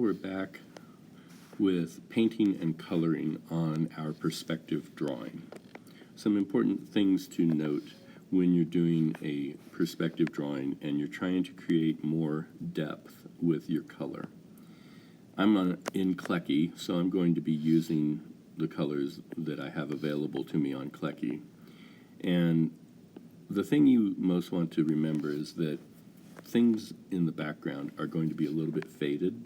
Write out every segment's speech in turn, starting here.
We're back with painting and coloring on our perspective drawing. Some important things to note when you're doing a perspective drawing and you're trying to create more depth with your color. I'm in Clecky, so I'm going to be using the colors that I have available to me on Clecky. And the thing you most want to remember is that things in the background are going to be a little bit faded,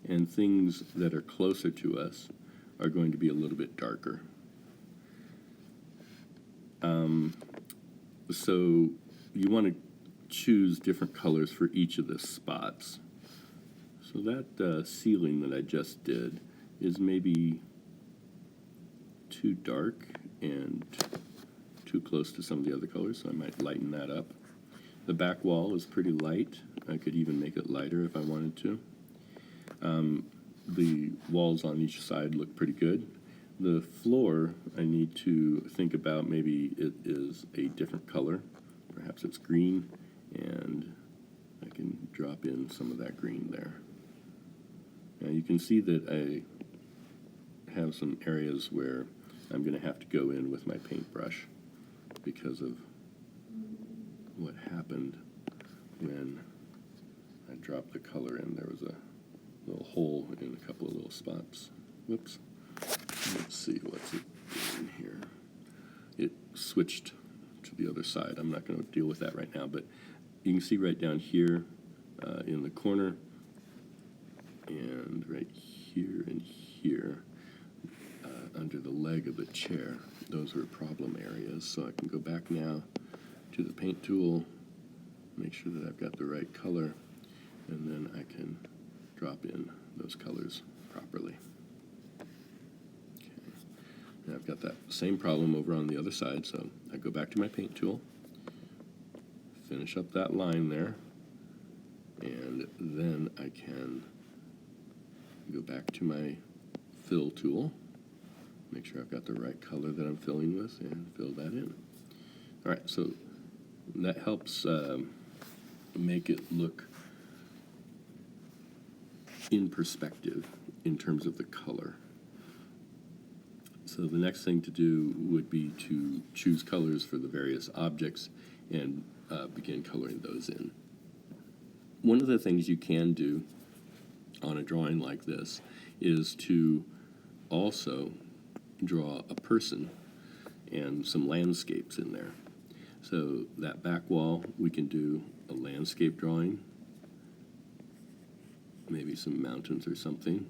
and things that are closer to us are going to be a little bit darker. So you want to choose different colors for each of the spots. So that ceiling that I just did is maybe too dark and too close to some of the other colors, so I might lighten that up. The back wall is pretty light. I could even make it lighter if I wanted to. The walls on each side look pretty good. The floor, I need to think about maybe it is a different color. Perhaps it's green, and I can drop in some of that green there. Now you can see that I have some areas where I'm going to have to go in with my paintbrush because of what happened when I dropped the color in. There was a little hole in a couple of little spots. Whoops. Let's see what's it doing here. It switched to the other side. I'm not going to deal with that right now, but you can see right down here in the corner and right here and here under the leg of the chair. Those are problem areas. So I can go back now to the paint tool, make sure that I've got the right color, and then I can drop in those colors properly. Okay. Now I've got that same problem over on the other side, so I go back to my paint tool, finish up that line there, and then I can go back to my fill tool, make sure I've got the right color that I'm filling with, and fill that in. All right, so that helps make it look in perspective in terms of the color. So the next thing to do would be to choose colors for the various objects and begin coloring those in. One of the things you can do on a drawing like this is to also draw a person and some landscapes in there. So that back wall, we can do a landscape drawing, maybe some mountains or something,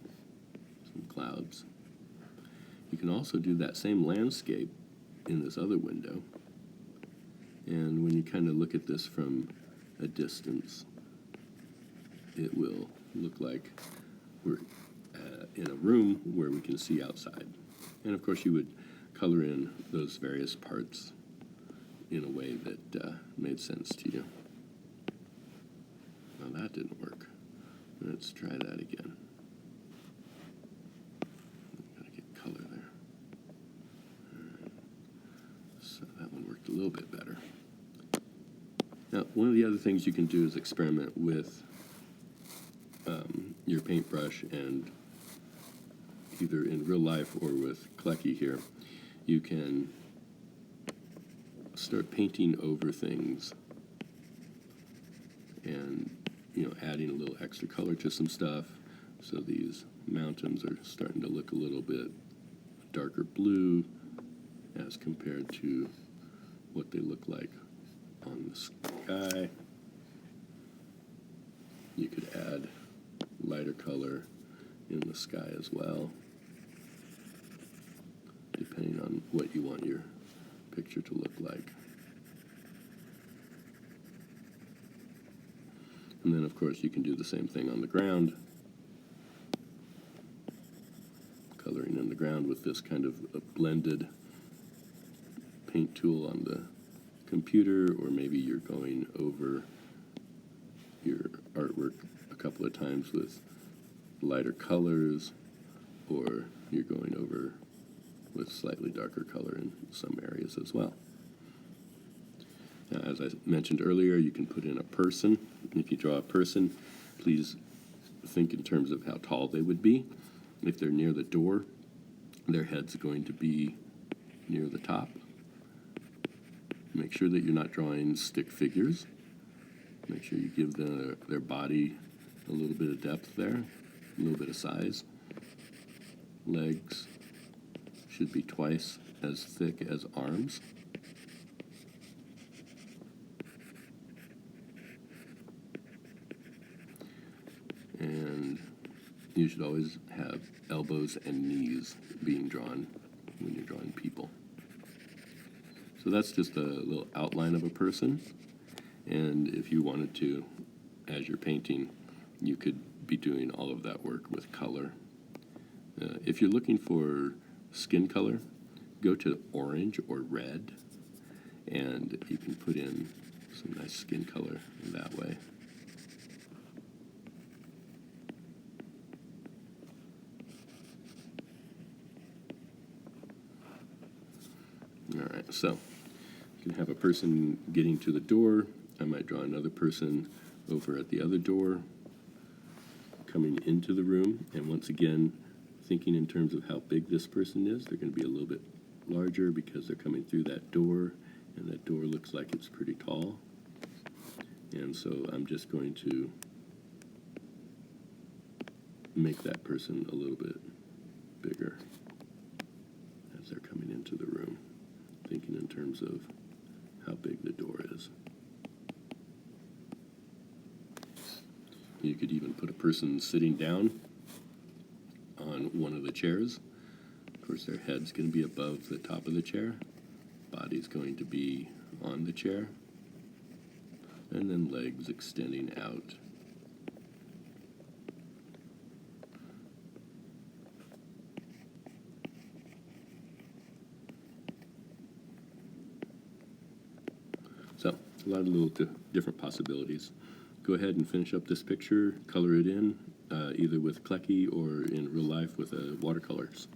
some clouds. You can also do that same landscape in this other window. And when you kind of look at this from a distance, it will look like we're in a room where we can see outside. And of course you would color in those various parts in a way that made sense to you. Well, that didn't work. Let's try that again. Gotta get color there. Right. So that one worked a little bit better. Now, one of the other things you can do is experiment with your paintbrush, and either in real life or with Clecky here, you can start painting over things and adding a little extra color to some stuff. So these mountains are starting to look a little bit darker blue as compared to what they look like on the sky. You could add lighter color in the sky as well, depending on what you want your picture to look like. And then, of course, you can do the same thing on the ground, coloring in the ground with this kind of a blended paint tool on the computer, or maybe you're going over your artwork a couple of times with lighter colors, or you're going over with slightly darker color in some areas as well. Now, as I mentioned earlier, you can put in a person. If you draw a person, please think in terms of how tall they would be. If they're near the door, their head's going to be near the top. Make sure that you're not drawing stick figures. Make sure you give their body a little bit of depth there, a little bit of size. Legs should be twice as thick as arms. And you should always have elbows and knees being drawn when you're drawing people. So that's just a little outline of a person. And if you wanted to, as you're painting, you could be doing all of that work with color. If you're looking for skin color, go to orange or red, and you can put in some nice skin color that way. All right, so you can have a person getting to the door. I might draw another person over at the other door, coming into the room, and once again, thinking in terms of how big this person is. They're going to be a little bit larger because they're coming through that door, and that door looks like it's pretty tall. And so I'm just going to make that person a little bit bigger as they're coming into the room, thinking in terms of how big the door is. You could even put a person sitting down on one of the chairs. Of course, their head's going to be above the top of the chair. Body's going to be on the chair. And then legs extending out. So, a lot of little different possibilities. Go ahead and finish up this picture, color it in, either with Klecky or in real life with watercolors.